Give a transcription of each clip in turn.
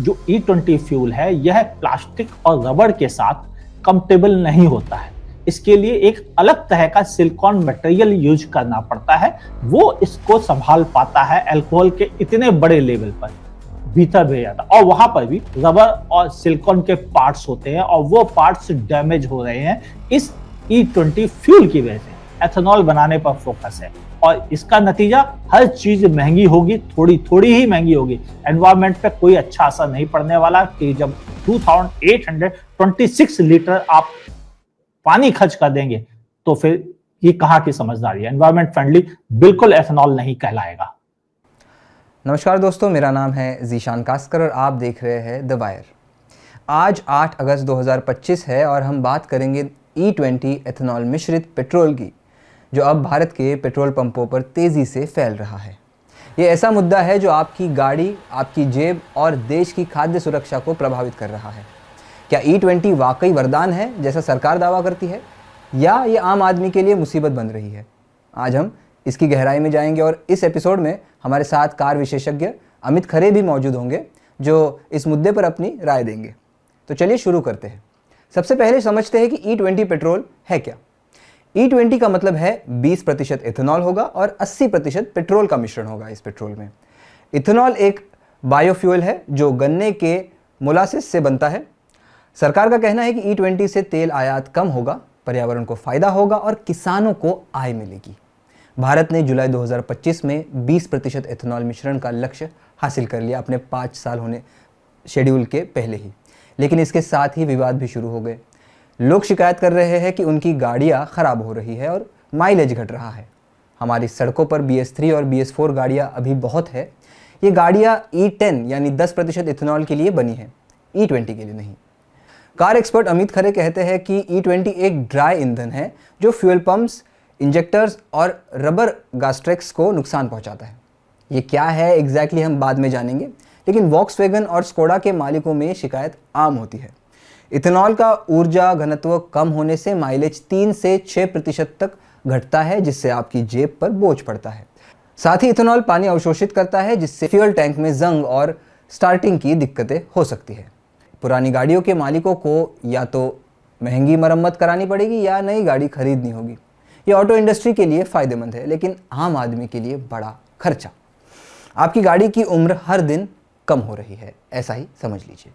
जो E20 fuel है यह प्लास्टिक और रबर के साथ कंपेटेबल नहीं होता है। इसके लिए एक अलग तरह का सिलिकॉन मटेरियल यूज करना पड़ता है, वो इसको संभाल पाता है अल्कोहल के इतने बड़े लेवल पर भीतर भेज जाता है। और वहां पर भी रबर और सिलिकॉन के पार्ट्स होते हैं और वो पार्ट्स डैमेज हो रहे हैं इस E20 फ्यूल की वजह से। एथेनॉल बनाने पर फोकस है और इसका नतीजा हर चीज महंगी होगी, थोड़ी थोड़ी ही महंगी होगी। एनवायरमेंट पे कोई अच्छा असर नहीं पड़ने वाला कि जब 2826 लीटर आप पानी खर्च कर देंगे तो फिर ये कहां की समझदारी है। एनवायरमेंट फ्रेंडली बिल्कुल एथेनॉल नहीं कहलाएगा। नमस्कार दोस्तों, मेरा नाम है जीशान कास्कर और आप देख रहे हैं द वायर। आज 8 अगस्त 2025 है और हम बात करेंगे E20 एथेनॉल मिश्रित पेट्रोल की, जो अब भारत के पेट्रोल पंपों पर तेज़ी से फैल रहा है। ये ऐसा मुद्दा है जो आपकी गाड़ी, आपकी जेब और देश की खाद्य सुरक्षा को प्रभावित कर रहा है। क्या E20 वाकई वरदान है जैसा सरकार दावा करती है, या ये आम आदमी के लिए मुसीबत बन रही है? आज हम इसकी गहराई में जाएंगे और इस एपिसोड में हमारे साथ कार विशेषज्ञ अमित खरे भी मौजूद होंगे जो इस मुद्दे पर अपनी राय देंगे। तो चलिए शुरू करते हैं। सबसे पहले समझते हैं कि E20 पेट्रोल है क्या। E20 का मतलब है 20% इथेनॉल होगा और 80% पेट्रोल का मिश्रण होगा इस पेट्रोल में। इथेनॉल एक बायोफ्यूल है जो गन्ने के मोलासिस से बनता है। सरकार का कहना है कि E20 से तेल आयात कम होगा, पर्यावरण को फायदा होगा और किसानों को आय मिलेगी। भारत ने जुलाई 2025 में 20% एथेनॉल मिश्रण का लक्ष्य हासिल कर लिया अपने 5 साल होने शेड्यूल के पहले ही। लेकिन इसके साथ ही विवाद भी शुरू हो गए। लोग शिकायत कर रहे हैं कि उनकी गाड़ियां खराब हो रही है और माइलेज घट रहा है। हमारी सड़कों पर BS3 और BS4 गाड़ियां अभी बहुत है। ये गाड़ियां E10 यानी 10% इथेनॉल के लिए बनी है, E20 के लिए नहीं। कार एक्सपर्ट अमित खरे कहते हैं कि E20 एक ड्राई ईंधन है जो फ्यूल पंप्स, इंजेक्टर्स और रबर गास्ट्रेक्स को नुकसान पहुंचाता है। ये क्या है एग्जैक्टली हम बाद में जानेंगे, लेकिन वॉक्सवैगन और स्कोडा के मालिकों में शिकायत आम होती है। इथेनॉल का ऊर्जा घनत्व कम होने से माइलेज 3 से 6% तक घटता है, जिससे आपकी जेब पर बोझ पड़ता है। साथ ही इथेनॉल पानी अवशोषित करता है, जिससे फ्यूल टैंक में जंग और स्टार्टिंग की दिक्कतें हो सकती है। पुरानी गाड़ियों के मालिकों को या तो महंगी मरम्मत करानी पड़ेगी या नई गाड़ी खरीदनी होगी। ये ऑटो इंडस्ट्री के लिए फ़ायदेमंद है, लेकिन आम आदमी के लिए बड़ा खर्चा। आपकी गाड़ी की उम्र हर दिन कम हो रही है, ऐसा ही समझ लीजिए।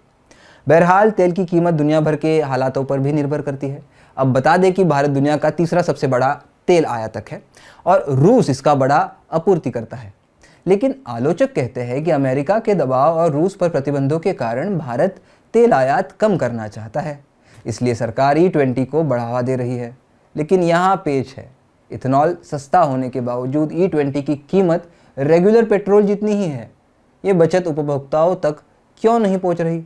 बहरहाल तेल की कीमत दुनिया भर के हालातों पर भी निर्भर करती है। अब बता दें कि भारत दुनिया का तीसरा सबसे बड़ा तेल आयातक है और रूस इसका बड़ा आपूर्ति करता है। लेकिन आलोचक कहते हैं कि अमेरिका के दबाव और रूस पर प्रतिबंधों के कारण भारत तेल आयात कम करना चाहता है, इसलिए सरकार E20 को बढ़ावा दे रही है। लेकिन यहाँ पेच है, इथेनॉल सस्ता होने के बावजूद E20 की कीमत रेगुलर पेट्रोल जितनी ही है। ये बचत उपभोक्ताओं तक क्यों नहीं पहुँच रही?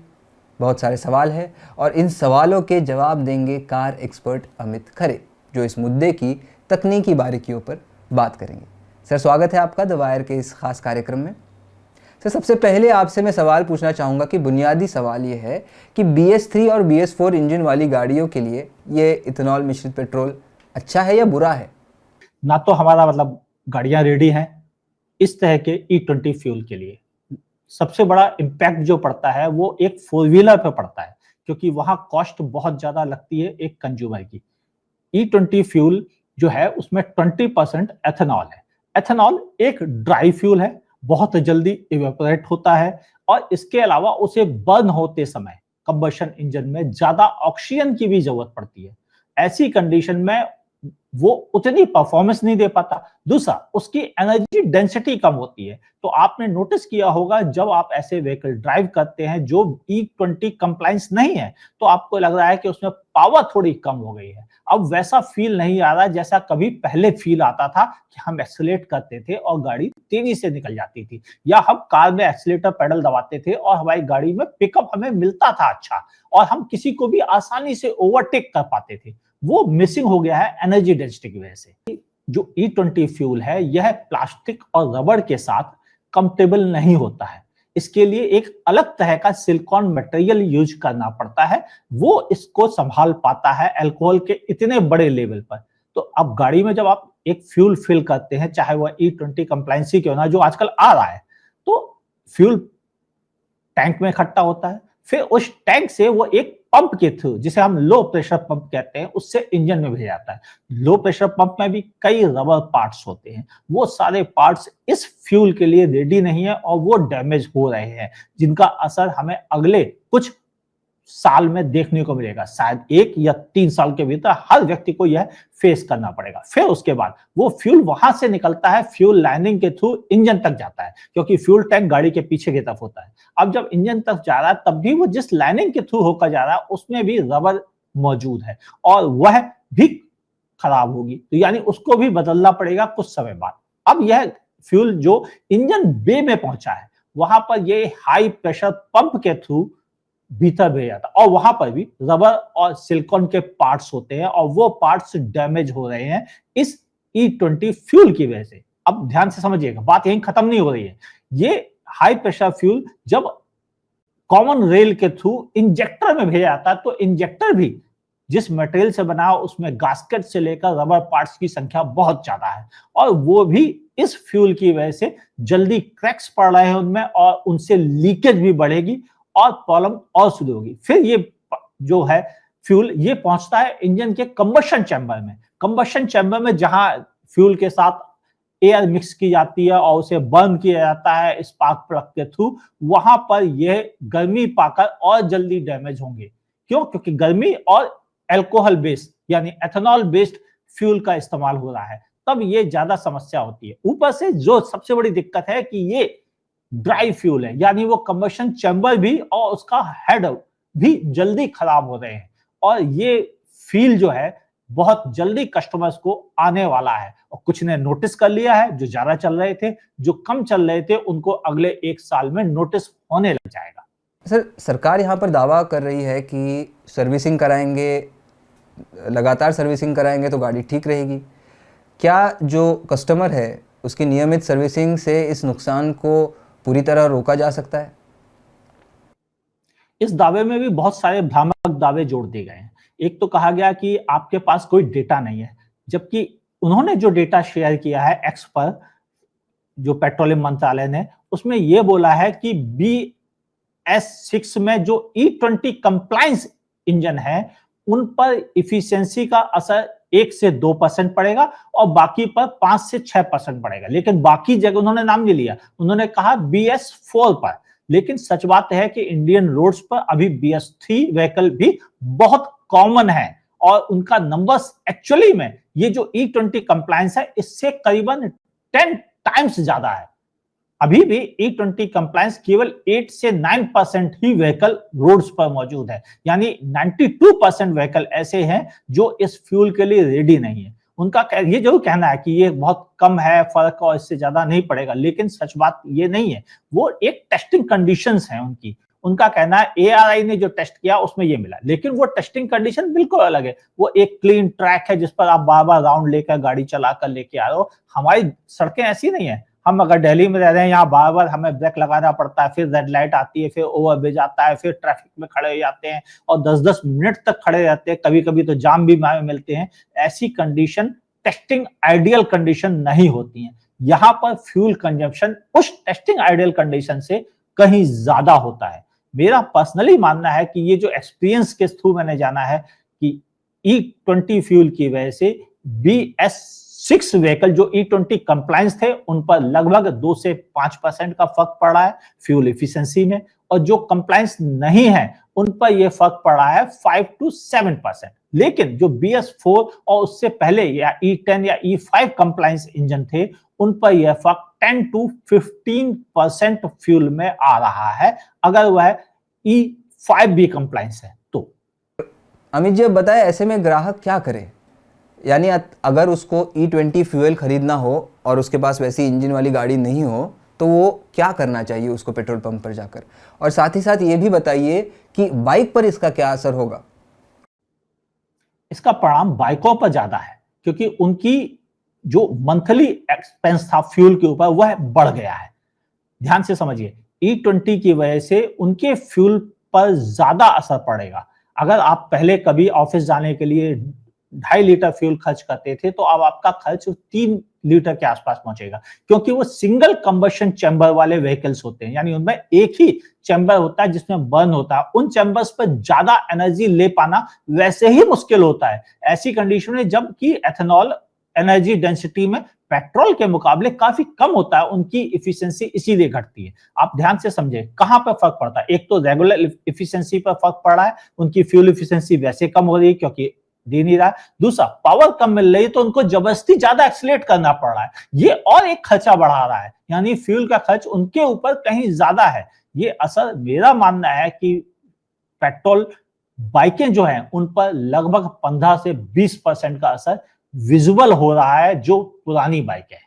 बहुत सारे सवाल हैं और इन सवालों के जवाब देंगे कार एक्सपर्ट अमित खरे, जो इस मुद्दे की तकनीकी बारीकियों पर बात करेंगे। सर, स्वागत है आपका द वायर के इस खास कार्यक्रम में। सर, सबसे पहले आपसे मैं सवाल पूछना चाहूँगा कि बुनियादी सवाल ये है कि BS3 और BS4 इंजन वाली गाड़ियों के लिए ये इथेनॉल मिश्रित पेट्रोल अच्छा है या बुरा है? ना तो हमारा गाड़ियां रेडी हैं इस तरह के E20 फ्यूल के लिए। सबसे बड़ा इम्पैक्ट जो पड़ता है वो एक 4 व्हीलर पे पड़ता है, क्योंकि वहां कॉस्ट बहुत ज्यादा लगती है एक कंज्यूमर की। E20 फ्यूल जो है उसमें 20% एथेनॉल है। एथेनॉल एक ड्राई फ्यूल है, बहुत जल्दी इवेपोरेट होता है और इसके अलावा उसे बर्न होते समय कंबशन इंजन में ज्यादा ऑक्सीजन की भी जरूरत पड़ती है। ऐसी कंडीशन में वो उतनी परफॉर्मेंस नहीं दे पाता। दूसरा, उसकी एनर्जी डेंसिटी कम होती है। तो आपने नोटिस किया होगा जब आप ऐसे व्हीकल ड्राइव करते हैं जो E20 कंप्लायंस नहीं है, तो आपको लग रहा है कि उसमें पावर थोड़ी कम हो गई है। अब वैसा फील नहीं आ रहा जैसा कभी पहले फील आता था कि हम एक्सीलरेट करते थे और गाड़ी तेजी से निकल जाती थी, या हम कार में एक्सीलेटर पेडल दबाते थे और हमारी गाड़ी में पिकअप हमें मिलता था अच्छा, और हम किसी को भी आसानी से ओवरटेक कर पाते थे। वो मिसिंग हो गया है एनर्जी डेंसिटी की वजह से। जो E20 फ्यूल है यह प्लास्टिक और रबर के साथ कंपेटेबल नहीं होता है। इसके लिए एक अलग तरह का सिलिकॉन मटेरियल यूज करना पड़ता है, वो इसको संभाल पाता है अल्कोहल के इतने बड़े लेवल पर। तो अब गाड़ी में जब आप एक फ्यूल फिल करते हैं, चाहे वह E20 कंप्लायंसी क्यों ना, जो आजकल आ रहा है, तो फ्यूल टैंक में इकट्ठा होता है, फिर उस टैंक से वो एक पंप के थ्रू, जिसे हम लो प्रेशर पंप कहते हैं, उससे इंजन में भेजा जाता है। लो प्रेशर पंप में भी कई रबर पार्ट्स होते हैं, वो सारे पार्ट्स इस फ्यूल के लिए रेडी नहीं है और वो डैमेज हो रहे हैं, जिनका असर हमें अगले कुछ साल में देखने को मिलेगा। शायद 1 या 3 साल के भीतर हर व्यक्ति को यह फेस करना पड़ेगा। फिर उसके बाद वो फ्यूल वहां से निकलता है, फ्यूल लाइनिंग के थ्रू इंजन तक जाता है, क्योंकि फ्यूल टैंक गाड़ी के पीछे की तरफ होता है। अब जब इंजन तक जा रहा है, तब भी वो जिस लाइनिंग के थ्रू होकर जा रहा है उसमें भी रबर मौजूद है और वह भी खराब होगी, तो यानी उसको भी बदलना पड़ेगा कुछ समय बाद। अब यह फ्यूल जो इंजन बे में पहुंचा है, वहां पर ये हाई प्रेशर पंप के थ्रू भीतर भेजा जाता है और वहां पर भी रबर और सिलिकॉन के पार्ट्स होते हैं और वो पार्ट्स डैमेज हो रहे हैं इस E20 फ्यूल की वजह से। अब ध्यान से समझिएगा, बात यहीं खत्म नहीं हो रही है। ये हाई प्रेशर फ्यूल जब कॉमन रेल के थ्रू इंजेक्टर में भेजा जाता है, तो इंजेक्टर भी जिस मटेरियल से बना हो उसमें गास्केट से लेकर रबर पार्ट्स की संख्या बहुत ज्यादा है और वो भी इस फ्यूल की वजह से जल्दी क्रैक्स पड़ रहे हैं उनमें और उनसे लीकेज भी बढ़ेगी और प्रॉब्लम और शुरू होगी। फिर ये जो है फ्यूल ये पहुंचता है इंजन के कंबशन चैम्बर में। कंबशन चैम्बर में जहां फ्यूल के साथ एयर मिक्स की जाती है और उसे बर्न किया जाता है स्पार्क प्लग के थ्रू, वहां पर यह गर्मी पाकर और जल्दी डैमेज होंगे। क्यों? क्योंकि गर्मी और अल्कोहल बेस्ड यानी एथेनॉल बेस्ड फ्यूल का इस्तेमाल हो रहा है, तब ये ज्यादा समस्या होती है। ऊपर से जो सबसे बड़ी दिक्कत है कि ये ड्राई फ्यूल है, यानी वो कंबशन चैम्बर भी और उसका हेड भी जल्दी खराब हो रहे हैं और ये फील जो है बहुत जल्दी कस्टमर्स को आने वाला है और कुछ ने नोटिस कर लिया है, जो ज्यादा चल रहे थे, जो कम चल रहे थे उनको अगले 1 साल में नोटिस होने लग जाएगा। सर, सरकार यहाँ पर दावा कर रही है कि सर्विसिंग कराएंगे, लगातार सर्विसिंग कराएंगे तो गाड़ी ठीक रहेगी। क्या जो कस्टमर है उसकी नियमित सर्विसिंग से इस नुकसान को पूरी तरह रोका जा सकता है? इस दावे में भी बहुत सारे भ्रामक दावे जोड़ दिए गए हैं। एक तो कहा गया कि आपके पास कोई डेटा नहीं है, जबकि उन्होंने जो डेटा शेयर किया है एक्स पर, जो पेट्रोलियम मंत्रालय ने, उसमें यह बोला है कि BS6 में जो E20 कंप्लायंस इंजन है उन पर इफिशियंसी का असर 1 से 2% पड़ेगा और बाकी पर 5 से 6% पड़ेगा। लेकिन बाकी जगह उन्होंने नाम नहीं लिया, उन्होंने कहा BS4 पर। लेकिन सच बात है कि इंडियन रोड्स पर अभी BS3 व्हीकल भी बहुत कॉमन है और उनका नंबर्स एक्चुअली में ये जो E20 कंप्लायंस है इससे करीबन 10 टाइम्स ज्यादा है। अभी भी E20 कंप्लायंस केवल 8 से 9% ही व्हीकल रोड्स पर मौजूद है, यानी 92% व्हीकल ऐसे हैं जो इस फ्यूल के लिए रेडी नहीं है। उनका ये जरूर कहना है कि ये बहुत कम है फर्क और इससे ज्यादा नहीं पड़ेगा, लेकिन सच बात ये नहीं है। वो एक टेस्टिंग कंडीशंस है उनकी। उनका कहना है ARI ने जो टेस्ट किया उसमें ये मिला, लेकिन वो टेस्टिंग कंडीशन बिल्कुल अलग है। वो एक क्लीन ट्रैक है जिस पर आप बार बार राउंड लेकर गाड़ी चलाकर लेके आ रहे हो। हमारी सड़कें ऐसी नहीं है। हम अगर दिल्ली में रह रहे हैं, यहाँ बार बार हमें ब्रेक लगाना पड़ता है, फिर रेड लाइट आती है, फिर ओवरब्रिज आता है, फिर ट्रैफिक में खड़े हो जाते हैं और 10-10 मिनट तक खड़े रहते हैं, कभी कभी तो जाम भी मिलते हैं। ऐसी कंडीशन टेस्टिंग आइडियल कंडीशन नहीं होती है। यहाँ पर फ्यूल कंजम्पशन उस टेस्टिंग आइडियल कंडीशन से कहीं ज्यादा होता है। मेरा पर्सनली मानना है कि ये जो एक्सपीरियंस के थ्रू मैंने जाना है कि E20 फ्यूल की वजह से BS6 व्हीकल जो E20 कंप्लायंस थे उन पर लगभग 2 से 5% का फर्क पड़ रहा है फ्यूल एफिशिएंसी में, और जो कंप्लायंस नहीं है उन पर यह फर्क पड़ रहा है 5 to 7%। लेकिन जो BS4 और उससे पहले या E10 या E5 कंप्लायंस इंजन थे उन पर यह फर्क 10 to 15% फ्यूल में आ रहा है, अगर वह E5 भी कंप्लायंस है तो। अमित जी, बताए ऐसे में ग्राहक क्या करे? यानी अगर उसको E20 फ्यूल खरीदना हो और उसके पास वैसी इंजन वाली गाड़ी नहीं हो तो वो क्या करना चाहिए उसको पेट्रोल पंप पर जाकर? और साथ ही साथ ये भी बताइए कि बाइक पर इसका क्या असर होगा? इसका परिणाम बाइकों पर ज्यादा है, क्योंकि उनकी जो मंथली एक्सपेंस था फ्यूल के ऊपर वह बढ़ गया है। ध्यान से समझिए, E20 की वजह से उनके फ्यूल पर ज्यादा असर पड़ेगा। अगर आप पहले कभी ऑफिस जाने के लिए 2.5 लीटर फ्यूल खर्च करते थे, तो अब आपका खर्च 3 लीटर के आसपास पहुंचेगा, क्योंकि वो सिंगल कंबशन चैम्बर वाले व्हीकल्स होते हैं, यानी उनमें एक ही चैम्बर होता है जिसमें बर्न होता है। उन चैम्बर्स पर ज्यादा एनर्जी ले पाना वैसे ही मुश्किल होता है ऐसी कंडीशन में, जबकि एथेनॉल एनर्जी डेंसिटी में पेट्रोल के मुकाबले काफी कम होता है, उनकी इफिशिएंसी इसीलिए घटती है। आप ध्यान से समझे कहां पर फर्क पड़ता है। एक तो रेगुलर इफिशिएंसी पर फर्क पड़ रहा है, उनकी फ्यूल इफिशिएंसी वैसे कम हो रही है क्योंकि दे नहीं रहा है। दूसरा, पावर कम मिल रही है तो उनको जबरदस्ती ज्यादा एक्सीलरेट करना पड़ रहा है, ये और एक खर्चा बढ़ा रहा है, यानी फ्यूल का खर्च उनके ऊपर कहीं ज्यादा है। ये असर मेरा मानना है कि पेट्रोल बाइकें जो हैं उन पर लगभग 15 से 20% का असर विजुअल हो रहा है जो पुरानी बाइक है।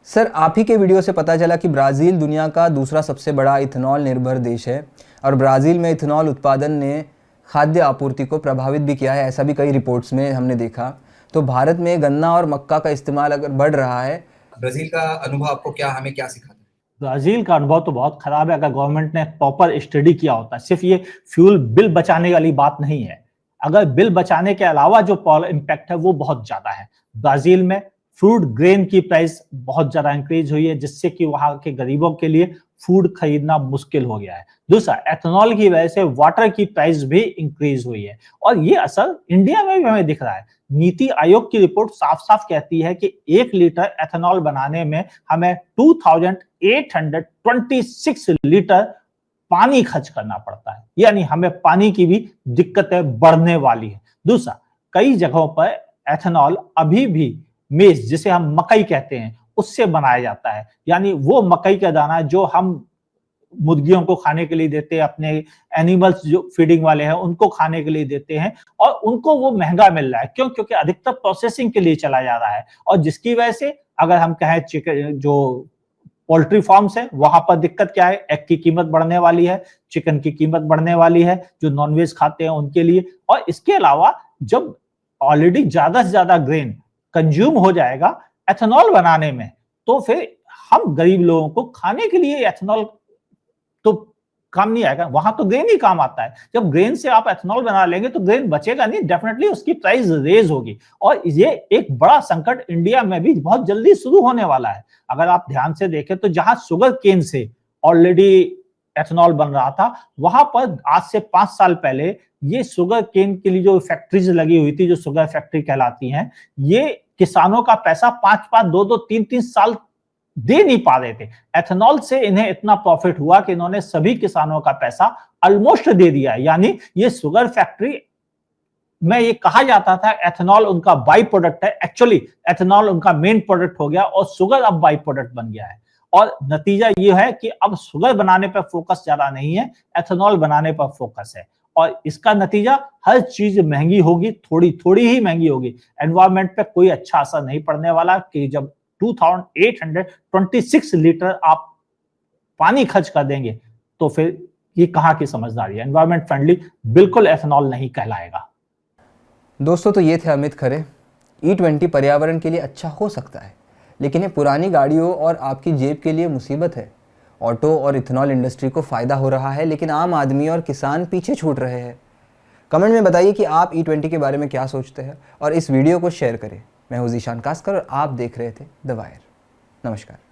सर, आप ही के वीडियो से पता चला कि ब्राज़ील दुनिया का दूसरा सबसे बड़ा इथेनॉल निर्भर देश है और ब्राज़ील में इथेनॉल उत्पादन ने खाद्य आपूर्ति को प्रभावित भी किया है, ऐसा भी कई रिपोर्ट्स में हमने देखा। तो भारत में गन्ना और मक्का का इस्तेमाल अगर बढ़ रहा है, ब्राजील का अनुभव आपको हमें क्या सिखाता है? ब्राजील का अनुभव तो बहुत खराब है। अगर गवर्नमेंट ने प्रॉपर स्टडी किया होता, सिर्फ ये फ्यूल बिल बचाने वाली बात नहीं है, अगर बिल बचाने के अलावा जो इम्पैक्ट है वो बहुत ज्यादा है। ब्राजील में फूड ग्रेन की प्राइस बहुत ज्यादा इंक्रीज हुई है, जिससे कि वहां के गरीबों के लिए फूड खरीदना मुश्किल हो गया है। दूसरा, एथेनॉल की वजह से वाटर की प्राइस भी इंक्रीज हुई है और ये असर इंडिया में भी हमें दिख रहा है। नीति आयोग की रिपोर्ट साफ साफ कहती है कि 1 लीटर एथेनॉल बनाने में हमें 2826 लीटर पानी खर्च करना पड़ता है, यानी हमें पानी की भी दिक्कतें बढ़ने वाली है। दूसरा, कई जगहों पर एथेनॉल अभी भी मेज, जिसे हम मकई कहते हैं, उससे बनाया जाता है, यानी वो मकई का दाना जो हम मुर्गियों को खाने के लिए देते हैं, अपने एनिमल्स जो फीडिंग वाले हैं उनको खाने के लिए देते हैं, और उनको वो महंगा मिल रहा है। क्यों? क्योंकि अधिकतर प्रोसेसिंग के लिए चला जा रहा है, और जिसकी वजह से अगर हम कहें चिकन जो पोल्ट्री फार्म्स है वहां पर दिक्कत क्या है, एग की कीमत बढ़ने वाली है, चिकन की कीमत बढ़ने वाली है, जो नॉनवेज खाते हैं उनके लिए। और इसके अलावा जब ऑलरेडी ज्यादा से ज्यादा ग्रेन कंज्यूम हो जाएगा एथेनॉल बनाने में, तो फिर हम गरीब लोगों को खाने के लिए एथेनॉल तो काम नहीं आएगा, वहां तो ग्रेन ही काम आता है। जब ग्रेन से आप एथेनॉल बना लेंगे तो ग्रेन बचेगा नहीं, डेफिनेटली उसकी प्राइस रेज होगी, और ये एक बड़ा संकट इंडिया में भी बहुत जल्दी शुरू होने वाला है। अगर आप ध्यान से देखें तो जहां शुगर केन से ऑलरेडी एथेनॉल बन रहा था, वहां पर आज से 5 साल पहले ये शुगर केन के लिए जो फैक्ट्रीज लगी हुई थी, जो शुगर फैक्ट्री कहलाती हैं, ये किसानों का पैसा 5-5, 2-2, 3-3 साल दे नहीं पा रहे थे। एथेनॉल से इन्हें इतना प्रॉफिट हुआ कि इन्होंने सभी किसानों का पैसा ऑलमोस्ट दे दिया है। यानी ये शुगर फैक्ट्री में ये कहा जाता था एथेनॉल उनका बाई प्रोडक्ट है, एक्चुअली एथेनॉल उनका मेन प्रोडक्ट हो गया और शुगर अब बाई प्रोडक्ट बन गया है। और नतीजा ये है कि अब शुगर बनाने पर फोकस ज्यादा नहीं है, एथेनॉल बनाने पर फोकस है, और इसका नतीजा हर चीज महंगी होगी, थोड़ी थोड़ी ही महंगी होगी। एनवायरमेंट पे कोई अच्छा असर नहीं पड़ने वाला कि जब 2826 लीटर आप पानी खर्च कर देंगे तो फिर ये कहां की समझदारी है। एनवायरमेंट फ्रेंडली बिल्कुल एथेनॉल नहीं कहलाएगा। दोस्तों, तो ये थे अमित खरे। E20 पर्यावरण के लिए अच्छा हो सकता है, लेकिन ये पुरानी गाड़ियों और आपकी जेब के लिए मुसीबत है। ऑटो और इथेनॉल इंडस्ट्री को फ़ायदा हो रहा है, लेकिन आम आदमी और किसान पीछे छूट रहे हैं। कमेंट में बताइए कि आप E20 के बारे में क्या सोचते हैं और इस वीडियो को शेयर करें। मैं हूं ज़ीशान कास्कर और आप देख रहे थे द वायर। नमस्कार।